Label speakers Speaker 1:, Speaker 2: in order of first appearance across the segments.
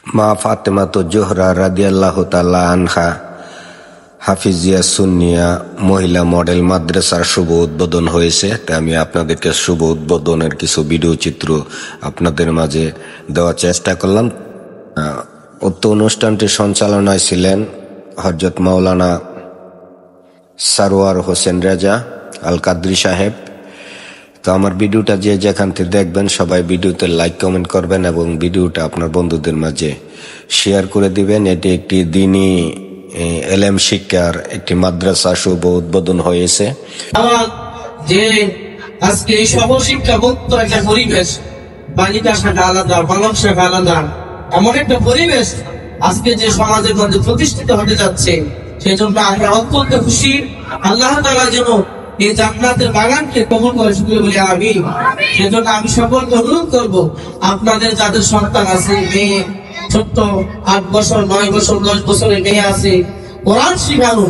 Speaker 1: মা ফাতেমাতুজ জোহরা রাদিয়াল্লাহু তাআলা আনহা হাফিজিয়া সুন্নিয়া মহিলা মডেল মাদ্রাসার শুভ উদ্বোধন হয়েছে। তাই আমি আপনাদেরকে শুভ উদ্বোধনের কিছু ভিডিও চিত্র আপনাদের মাঝে দেওয়ার চেষ্টা করলাম। উক্ত অনুষ্ঠানটির সঞ্চালনায় ছিলেন হযরত মাওলানা সারোয়ার হোসেন রাজা আল কাদরি সাহেব। তো আমার ভিডিওটা যে যেখান থেকে দেখবেন সবাই ভিডিওতে লাইক কমেন্ট করবেন এবং ভিডিওটা আপনার বন্ধুদের মাঝে শেয়ার করে দিবেন। এটি একটি দ্বীনি এলেম শিক্ষার একটি মাদ্রাসা শুভ উদ্বোধন হয়েছে।
Speaker 2: যে আজকে এই সর্বশিক্ষা মুক্ত একটা পরিবেশ, বালিকা শাখা আলাদা, বালক শাখা আলাদা, এমন একটা পরিবেশ আজকে যে সমাজের মধ্যে প্রতিষ্ঠিত হতে যাচ্ছে, সেই জন্য আমরা অত্যন্ত খুশি। আল্লাহ তাআলা যেন এই জান্নাতের বাগানকে কবুল করে শুকরিয়া বলি আমিন। সেজন্য আমি সকলকে অনুরোধ করবো, আপনাদের যাদের সন্তান আছে, মেয়ে ছোট্ট 8 বছর 9 বছর 10 বছরের মেয়ে আছে, কোরআন শিখানো।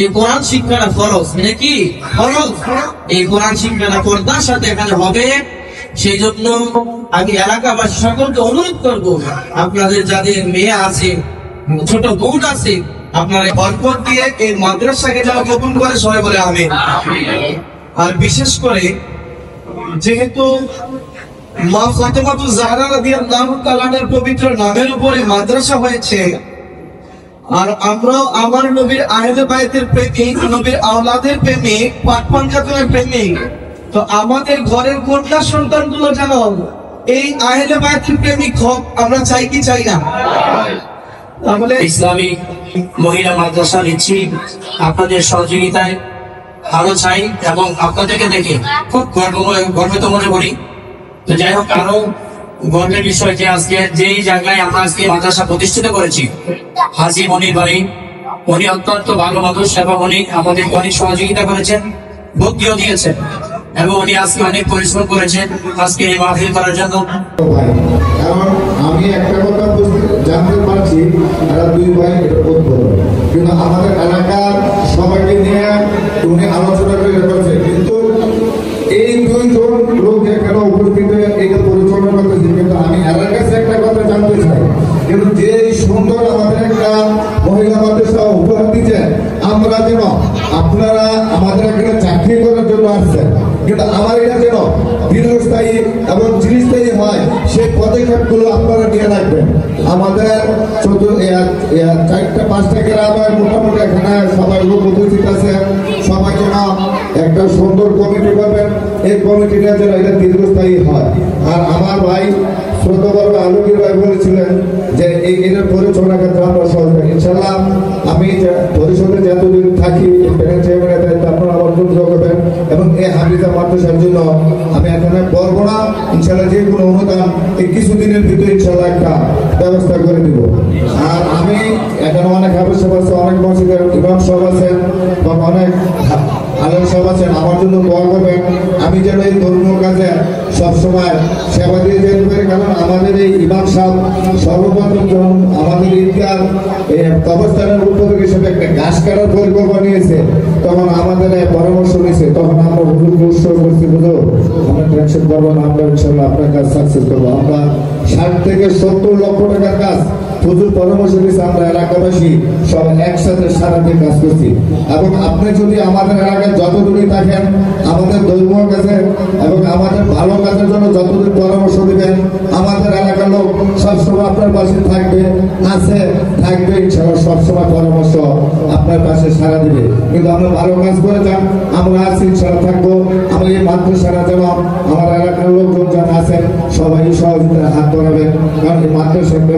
Speaker 2: এই কোরআন শিক্ষাটা ফরজ, এটা কি ফরজ? এই কোরআন শিক্ষাটা পর্দার সাথে এখানে হবে। সেই জন্য আমি এলাকাবাসী সকলকে অনুরোধ করবো, আপনাদের যাদের মেয়ে আছে, ছোট বোন আছে, আপনারা বরকত দিয়ে এই মাদ্রাসাকে যারা কবুল করে সবাই বলে আমিন। আর বিশেষ করে যেহেতু মা ফাতেমাতুজ জাহরা রাদিয়াল্লাহু তাআলার পবিত্র নামের উপরে মাদ্রাসা হয়েছে, আর আমরা আমার নবীর আহলে বাইতের প্রেমিক, নবীর আওলাদের প্রেমিক, পাক পাঞ্জাতের প্রেমিক, তো আমাদের ঘরের কন্যা সন্তানগুলো যেন এই আহলে বাইতের প্রেমিক হোক, আমরা চাই কি চাই না? তাহলে ইসলামিক মহিলা মাদ্রাসা নিচ্ছি আপনাদের সহযোগিতায়, আরো চাই এবং আপনাদেরকে দেখে খুব গর্বিত মনে করি। তো যাই হোক, আরো গর্বের বিষয় যে আজকে যেই জায়গায় আমরা আজকে মাদ্রাসা প্রতিষ্ঠিত করেছি, হাজী মনির ভাই, উনি অত্যন্ত ভালো মানুষ এবং উনি আমাদের অনেক সহযোগিতা করেছেন, বুদ্ধিও দিয়েছেন এবং উনি আজকে অনেক পরিশ্রম করেছেন আজকে এই মাহফিল করার জন্য।
Speaker 3: কারণ আমি একটা কথা জানতে পারছি, এরা দুই ভাই কিন্তু আমাদের এলাকার সবাইকে নিয়ে উনি আলোচনা করে করছে, কিন্তু এই দুইজন লোক এখানে উপস্থিত হয়ে এটা পরিচালনা করতেছে। কিন্তু আমি এলাকার কাছে একটা কথা জানতে চাই, কিন্তু যে সুন্দর আমাদের একটা মহিলা মাদ্রাসা উপহার দিচ্ছে, আমরা যেন আপনারা আমাদের এখানে চাকরি করার জন্য আসছেন, কিন্তু আমার এটা যেন দীর্ঘস্থায়ী এবং চিরস্থায়ী হয়, সেই পদক্ষেপগুলো আপনারা নিয়ে রাখবেন। আমাদের 4-5টা গ্রামে মোটামুটি এখানে সবাই লোক উপস্থিত আছে, সবাই যেন একটা সুন্দর কমিটি করবেন, এই কমিটিটা যেন এটা দীর্ঘস্থায়ী হয়। আর আমার ভাই শ্রোতবর্গ আলমগীর ভাই বলেছিলেন যে এটার পরিচালনা ক্ষেত্রে আমরা সহযোগিতা, ইনশাল্লাহ আমি পরিষদে যতদিন থাকি আপনারা আমার জন্য করবেন এবং এই হাফিজা মাদ্রাসার জন্য আমি এখানে বলবো না, ইনশাল্লাহ যে কোনো অনুদান এই কিছুদিনের ভিতরে ইনশাল্লাহ একটা ব্যবস্থা করে দিব। আর আমি এখানে অনেক হাফিজ সাহেব আছে, অনেক মসজিদের ইমাম সাহেব আছেন বা অনেক আলেম সাহেব আছেন, আমার জন্য দোয়া করবেন আমি যেন এই ধর্মীয় কাজে সবসময় সেবা দিয়ে যেতে পারি। কারণ আমাদের এই ইমাম সাহেব সর্বপ্রথম যখন আমাদের ঈদগার কবরস্থানের উদ্বোধক হিসেবে একটা গাছ কাটার পরিকল্পনা নিয়েছে, তখন আমাদের পরামর্শ নিয়েছে, তখন আমরা হুজুরকে উৎসর্গ করছি, বুঝো আমরা টেনশন করবো না, আমরা ইনশাল্লাহ আপনার কাজ সাকসেস করবো। আমরা 60 থেকে 70 লক্ষ টাকার কাজ হুজুর পরামর্শ দিয়েছে, আমরা এলাকাবাসী সব একসাথে সারাদিন কাজ করছি। এবং আপনি যদি আমাদের এলাকায় যতদূরই থাকেন, আমাদের ধর্মীয় কাজে এবং আমাদের ভালো কাজের জন্য যতদূর পরামর্শ দিবেন, আমাদের এলাকার লোক সবসময় আপনার পাশে থাকবে, আছে থাকবে, ইনশাআল্লাহ সবসময় পরামর্শ আপনার পাশে সারা দিবে। কিন্তু আমরা ভালো কাজ করে যান, আমরা আছি, ইনশাআল্লাহ থাকবো। আমরা এই মাদ্রাসাটা যেন আমার এলাকার লোকজন যারা আছেন সবাই সহযোগিতার হাত বাড়াবেন, কারণ এই মাদ্রাসাটা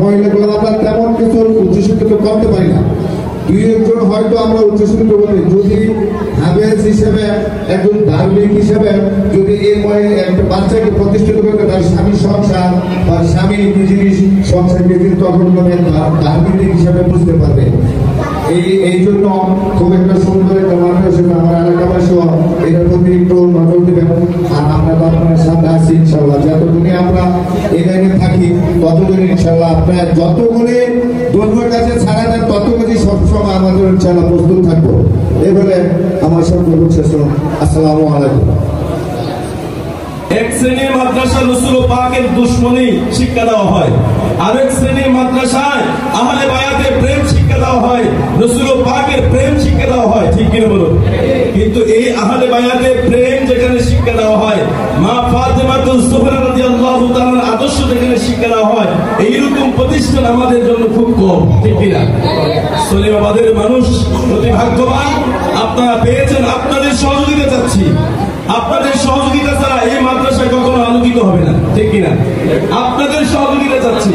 Speaker 3: মহিলাগুলো আমরা তেমন কিছু উচ্চশিক্ষিত করতে পারি না, 2-1 জন হয়তো আমরা উচ্চশিক্ষিত বলি। যদি হাফেজ হিসেবে একজন ধার্মিক হিসেবে যদি এই একটা বাচ্চাকে প্রতিষ্ঠিত করতে, তার স্বামীর সংসার বা স্বামী কি জিনিস সংসার কি জিনিস, তখন ধার্মিক হিসেবে বুঝতে পারবে। এই জন্য খুব একটা সুন্দর একটা মাদ্রাসা আমার এলাকাবাসীও এটার প্রতি একটু নজর দেবেন। আর আমরা তো আপনার সাথে আছি ইনশাল্লাহ, যতদিনে আমরা এখানে থাকি ততদিন ইনশাল্লাহ আপনার যতগুলি ধর্মের কাছে ছাড়া দেন ততগুলি সবসময় আমাদের ইনশাল্লাহ প্রস্তুত থাকবো। এবারে আমার সঙ্গে শেষ, আসসালামু আলাইকুম।
Speaker 4: এক শ্রেণীর মাদ্রাসা রসুল পাকের দুশ্মনী শিক্ষা দেওয়া হয়, আরেক শ্রেণী রাসূল পাকের প্রেম শিক্ষা দেওয়া হয়, ঠিক কিনা বলুন? কিন্তু এই আহলে বায়াতের প্রেম যেখানে শিক্ষা দেওয়া হয়, মা ফাতেমাতুজ জোহরা রাদিয়াল্লাহু তাআলার আদর্শ যেখানে শিক্ষা দেওয়া হয়, এইরকম প্রতিষ্ঠান আমাদের জন্য খুব কম, ঠিক কিনা? সলিমাবাদের মানুষ অতি ভাগ্যবান, আপনারা পেয়েছেন। আপনাদের সহযোগিতা চাচ্ছি, আপনাদের সহযোগিতা ছাড়া এই মাদ্রাসায় কখনো আলোকিত হবে না, ঠিক কিনা? আপনাদের সহযোগিতা চাচ্ছি।